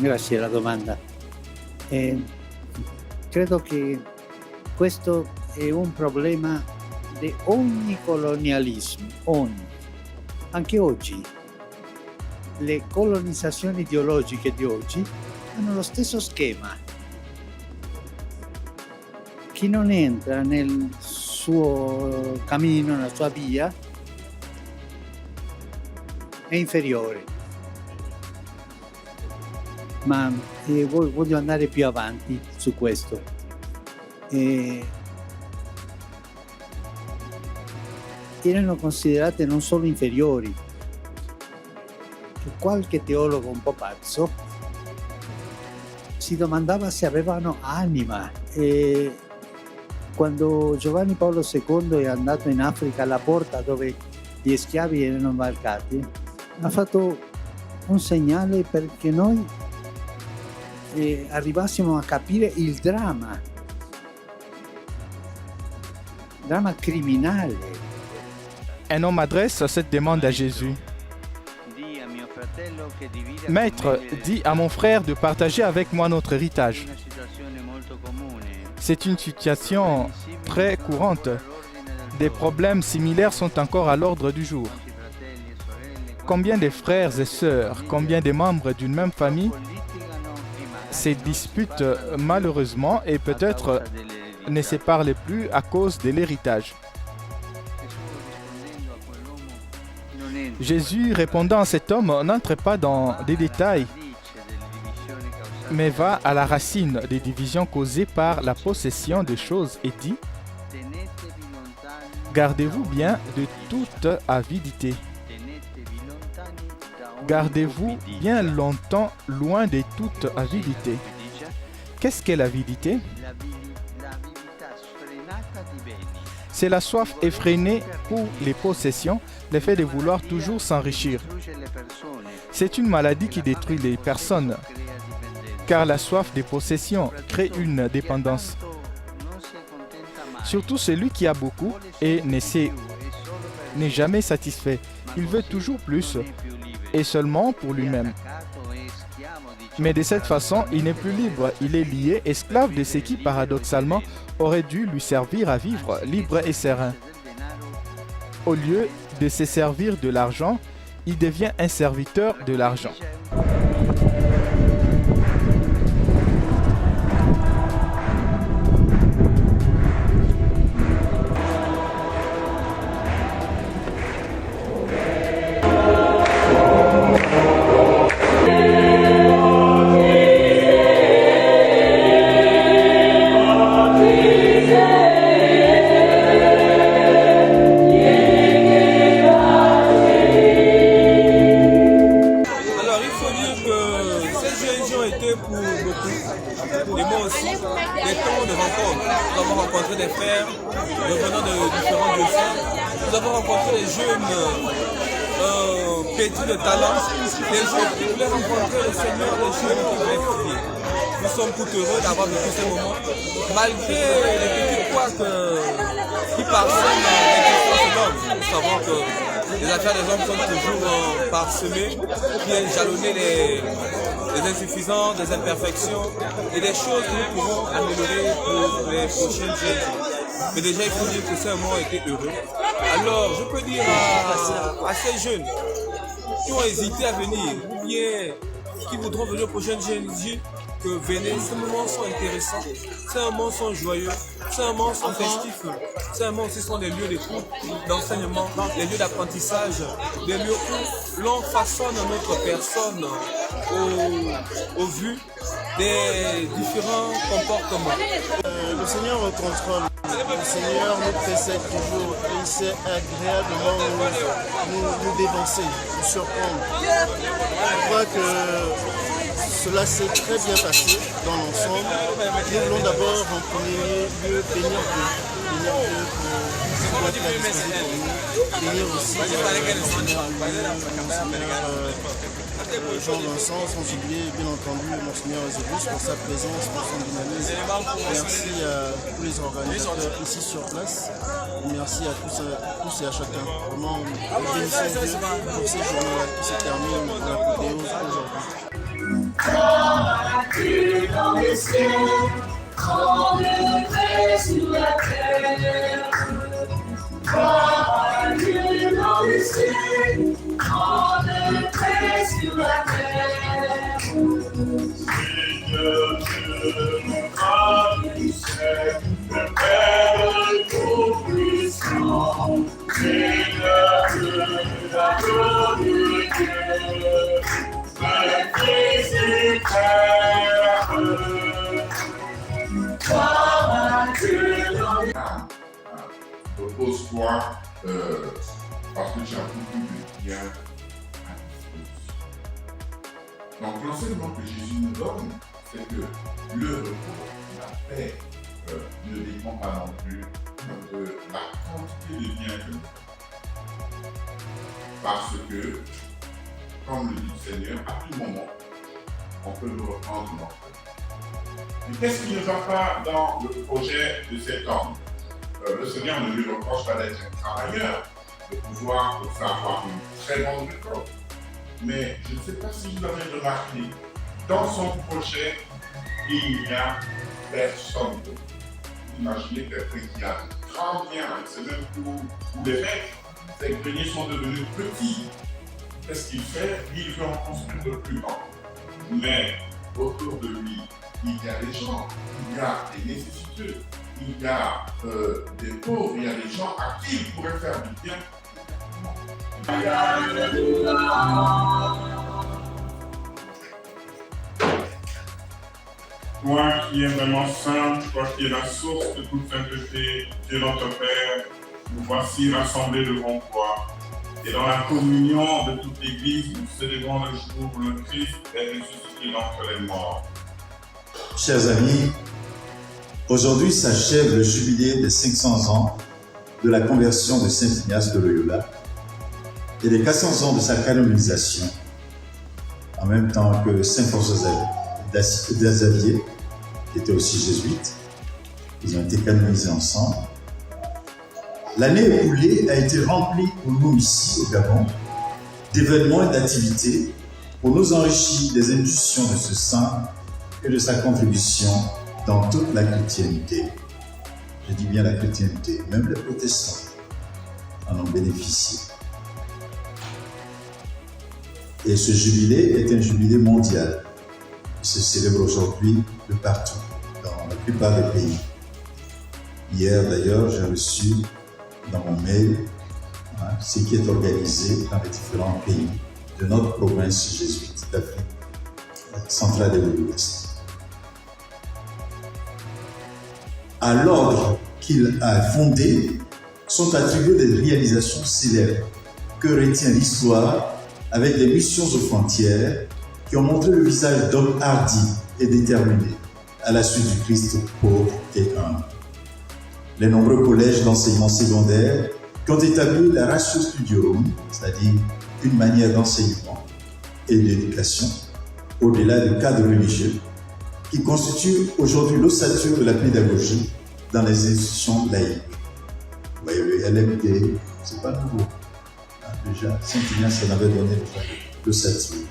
Grazie della domanda. Eh, Credo che questo è un problema di ogni colonialismo, ogni. Anche oggi le colonizzazioni ideologiche di oggi hanno lo stesso schema. Chi non entra nel suo cammino, nella sua via, è inferiore. Ma voglio andare più avanti su questo. Erano considerate non solo inferiori, che qualche teologo un po' pazzo si domandava se avevano anima. E quando Giovanni Paolo II è andato in Africa, alla porta dove gli schiavi erano imbarcati, ha fatto un segnale perché noi arrivassimo a capire il dramma criminale. Un homme adresse cette demande à Jésus. Maître, dis à mon frère de partager avec moi notre héritage. C'est une situation très courante. Des problèmes similaires sont encore à l'ordre du jour. Combien de frères et sœurs, combien de membres d'une même famille se disputent malheureusement et peut-être ne se parlent plus à cause de l'héritage. Jésus, répondant à cet homme, n'entre pas dans des détails, mais va à la racine des divisions causées par la possession des choses et dit « Gardez-vous bien de toute avidité. Gardez-vous bien longtemps loin de toute avidité. » Qu'est-ce qu'est l'avidité? C'est la soif effrénée pour les possessions, le fait de vouloir toujours s'enrichir. C'est une maladie qui détruit les personnes, car la soif des possessions crée une dépendance. Surtout celui qui a beaucoup et n'est jamais satisfait. Il veut toujours plus, et seulement pour lui-même. Mais de cette façon, il n'est plus libre, il est lié, esclave de ce qui, paradoxalement, aurait dû lui servir à vivre libre et serein. Au lieu de se servir de l'argent, il devient un serviteur de l'argent. Et moi aussi, des temps de rencontre. Nous avons rencontré des frères revenant de différents diocèses. Nous avons rencontré des jeunes pétris de talent, des jeunes qui voulaient rencontrer le Seigneur, des jeunes qui voulaient prier. Nous sommes tout heureux d'avoir vécu ces moments, malgré les petits couacs qui parsèment l'existence de l'homme. Nous savons que les affaires des hommes sont toujours parsemées, qui viennent jalonner des insuffisances, des imperfections et des choses que nous pouvons améliorer pour les prochaines générations. Mais déjà, il faut dire que ces moments ont été heureux. Alors, je peux dire à ces jeunes qui ont hésité à venir, ou bien qui voudront venir aux prochaines générations, que venez, ces moments sont intéressants, ces moments sont joyeux, ces moments sont festifs, ces moments aussi sont des lieux d'écoute, d'enseignement, des lieux d'apprentissage, des lieux où l'on façonne notre personne au vu des différents comportements. Le Seigneur me contrôle, le Seigneur nous précède toujours et il sait agréablement nous dévancer, nous surprendre. Je crois que cela s'est très bien passé dans l'ensemble. Nous voulons d'abord en premier lieu bénir Dieu pour être là disponible pour nous. Bénir aussi Jean-Vincent, sans oublier bien entendu Monseigneur Eusebus pour sa présence, pour son dynamisme. Merci à tous les organisateurs ici sur place. Merci à tous et à chacun. Vraiment, bénissons Dieu pour ces journées-là qui se terminent pour la Côte aujourd'hui. Gloire à Dieu dans les cieux, grand degré sur la terre. Gloire à Dieu dans les cieux, grand degré sur la terre. Seigneur Dieu, mon Dieu, le Père Tout-Puissant, Seigneur Dieu, la gloire de Dieu, le Fils du Père. Gloire à Dieu dans les cieux. Repose-toi parce que tu as beaucoup de bien à disposition. Donc l'enseignement que Jésus nous donne, c'est que le repos, la paix, ne dépend pas non plus de la quantité de biens que nous avons. Parce que, comme le dit le Seigneur, à tout moment, on peut nous reprendre notre vie. Mais qu'est-ce qui ne va pas dans le projet de cet homme? Le Seigneur ne lui reproche pas d'être un travailleur, de pouvoir avoir une très bonne récolte. Mais je ne sais pas si vous avez remarqué, dans son projet, il n'y a personne d'autre. Imaginez quelqu'un qui a grand bien, c'est même pour les maîtres, ses greniers sont devenus petits. Qu'est-ce qu'il fait? Il veut en construire de plus grand. Mais autour de lui, il y a des gens, il y a des nécessiteux, il y a des pauvres, il y a des gens à qui il pourrait faire du bien. Toi qui es vraiment saint, toi qui es la source de toute sainteté, Dieu notre Père, nous voici rassemblés devant toi. Et dans la communion de toute l'Église, nous célébrons le jour où le Christ est ressuscité d'entre les morts. Chers amis, aujourd'hui s'achève le jubilé des 500 ans de la conversion de Saint Ignace de Loyola et des 400 ans de sa canonisation, en même temps que Saint François d'Azavier, qui était aussi jésuite. Ils ont été canonisés ensemble. L'année écoulée a été remplie pour nous ici au Gabon d'événements et d'activités pour nous enrichir des impulsions de ce saint et de sa contribution dans toute la chrétienté. Je dis bien la chrétienté, même les protestants en ont bénéficié. Et ce jubilé est un jubilé mondial qui se célèbre aujourd'hui de partout, dans la plupart des pays. Hier d'ailleurs, j'ai reçu dans mon mail ce qui est organisé dans les différents pays de notre province jésuite d'Afrique centrale et de l'Ouest. À l'ordre qu'il a fondé sont attribuées des réalisations célèbres que retient l'histoire avec des missions aux frontières qui ont montré le visage d'hommes hardis et déterminés à la suite du Christ pauvre et humble. Les nombreux collèges d'enseignement secondaire qui ont établi la ratio studiorum, c'est-à-dire une manière d'enseignement et d'éducation au-delà du cadre religieux, qui constitue aujourd'hui l'ossature de la pédagogie dans les institutions laïques. Vous voyez, le LMD, c'est pas nouveau. Déjà, Saint Ignace en avait donné l'ossature.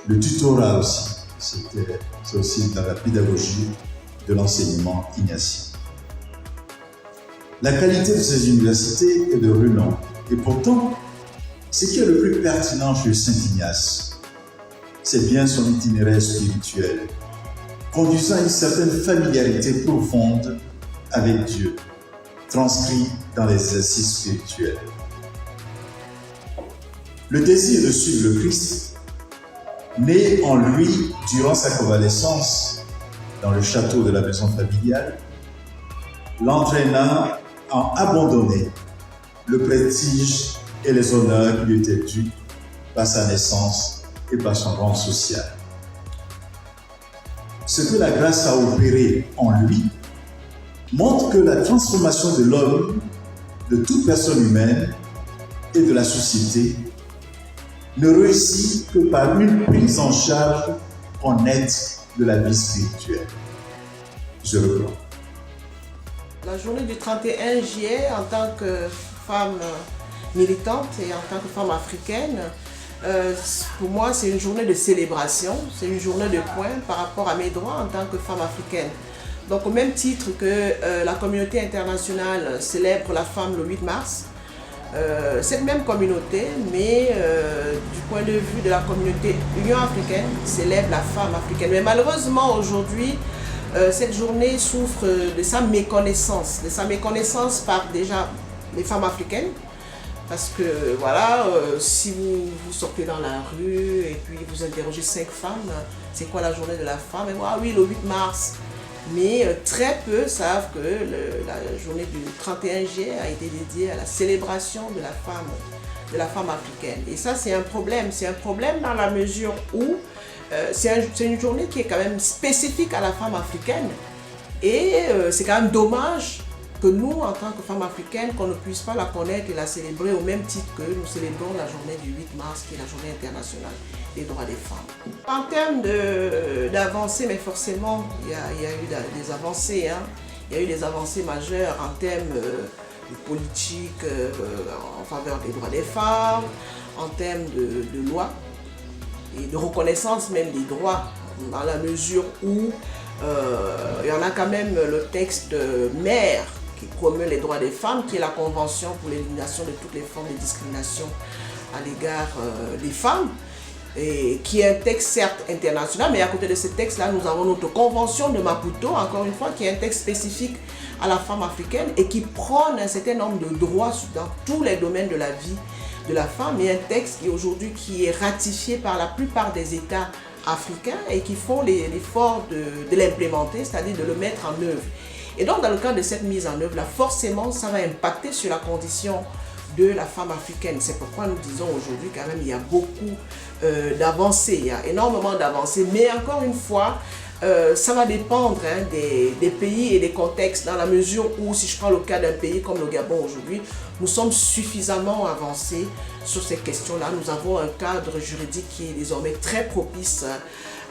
Le tutorat aussi, c'est aussi dans la pédagogie de l'enseignement ignatien. La qualité de ces universités est de renom. Et pourtant, ce qui est le plus pertinent chez Saint Ignace, c'est bien son itinéraire spirituel, conduisant à une certaine familiarité profonde avec Dieu, transcrit dans les exercices spirituels. Le désir de suivre le Christ, né en lui durant sa convalescence dans le château de la maison familiale, l'entraîna à abandonner le prestige et les honneurs qui lui étaient dus par sa naissance et par son rang social. Ce que la grâce a opéré en lui montre que la transformation de l'homme, de toute personne humaine et de la société ne réussit que par une prise en charge honnête de la vie spirituelle. Je reprends. La journée du 31 juillet, en tant que femme militante et en tant que femme africaine, pour moi, c'est une journée de célébration, c'est une journée de pointe par rapport à mes droits en tant que femme africaine. Donc au même titre que la communauté internationale célèbre la femme le 8 mars, cette même communauté, mais du point de vue de la communauté Union africaine, célèbre la femme africaine. Mais malheureusement aujourd'hui, cette journée souffre de sa méconnaissance par déjà les femmes africaines. Parce que voilà, si vous sortez dans la rue et puis vous interrogez 5 femmes, c'est quoi la journée de la femme? Et voilà, oui, le 8 mars. Mais très peu savent que la journée du 31 juillet a été dédiée à la célébration de la femme africaine. Et ça, c'est un problème. C'est un problème dans la mesure où c'est une journée qui est quand même spécifique à la femme africaine. Et c'est quand même dommage que nous, en tant que femmes africaines, qu'on ne puisse pas la connaître et la célébrer au même titre que nous célébrons la journée du 8 mars, qui est la journée internationale des droits des femmes. En termes d'avancées, mais forcément, il y a eu des avancées. Hein. Il y a eu des avancées majeures en termes de politique en faveur des droits des femmes, en termes de loi et de reconnaissance même des droits, dans la mesure où il y en a quand même le texte mère qui promeut les droits des femmes, qui est la Convention pour l'élimination de toutes les formes de discrimination à l'égard des femmes, et qui est un texte certes international, mais à côté de ce texte-là, nous avons notre Convention de Maputo, encore une fois, qui est un texte spécifique à la femme africaine et qui prône un certain nombre de droits dans tous les domaines de la vie de la femme, et un texte qui aujourd'hui qui est ratifié par la plupart des États africains et qui font l'effort de l'implémenter, c'est-à-dire de le mettre en œuvre. Et donc, dans le cadre de cette mise en œuvre-là, forcément, ça va impacter sur la condition de la femme africaine. C'est pourquoi nous disons aujourd'hui quand même il y a beaucoup d'avancées, il y a énormément d'avancées, mais encore une fois, ça va dépendre hein, des pays et des contextes, dans la mesure où, si je prends le cas d'un pays comme le Gabon aujourd'hui, nous sommes suffisamment avancés sur ces questions-là. Nous avons un cadre juridique qui est désormais très propice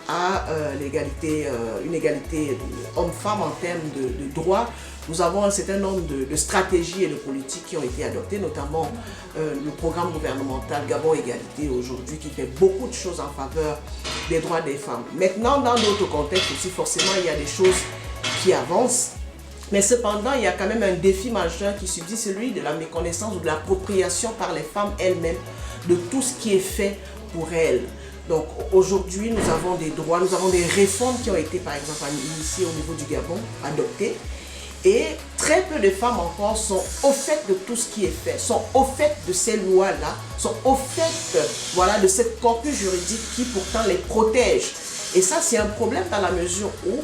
à l'égalité, une égalité homme-femme en termes de droits. Nous avons un certain nombre de stratégies et de politiques qui ont été adoptées, notamment le programme gouvernemental Gabon Égalité aujourd'hui, qui fait beaucoup de choses en faveur des droits des femmes. Maintenant, dans d'autres contextes aussi, forcément, il y a des choses qui avancent. Mais cependant, il y a quand même un défi majeur qui subsiste, celui de la méconnaissance ou de l'appropriation par les femmes elles-mêmes de tout ce qui est fait pour elles. Donc aujourd'hui, nous avons des droits, nous avons des réformes qui ont été par exemple initiées au niveau du Gabon, adoptées. Et très peu de femmes encore sont au fait de tout ce qui est fait, sont au fait de ces lois-là, sont au fait voilà, de cette corpus juridique qui pourtant les protège. Et ça, c'est un problème dans la mesure où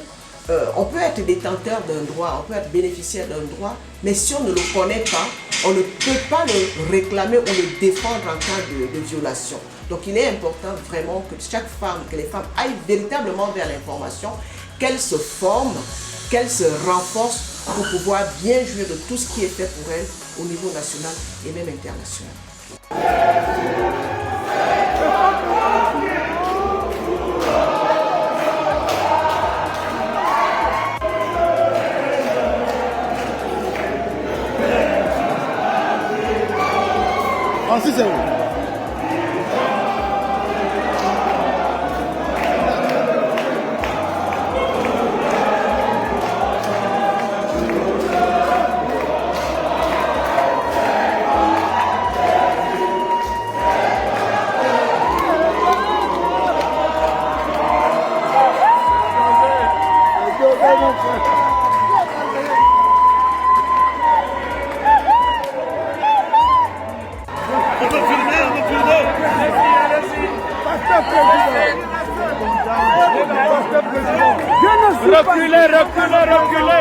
on peut être détenteur d'un droit, on peut être bénéficiaire d'un droit, mais si on ne le connaît pas, on ne peut pas le réclamer ou le défendre en cas de violation. Donc il est important vraiment que chaque femme, que les femmes aillent véritablement vers l'information, qu'elles se forment, qu'elles se renforcent pour pouvoir bien jouir de tout ce qui est fait pour elles au niveau national et même international. Reculez, reculez, reculez.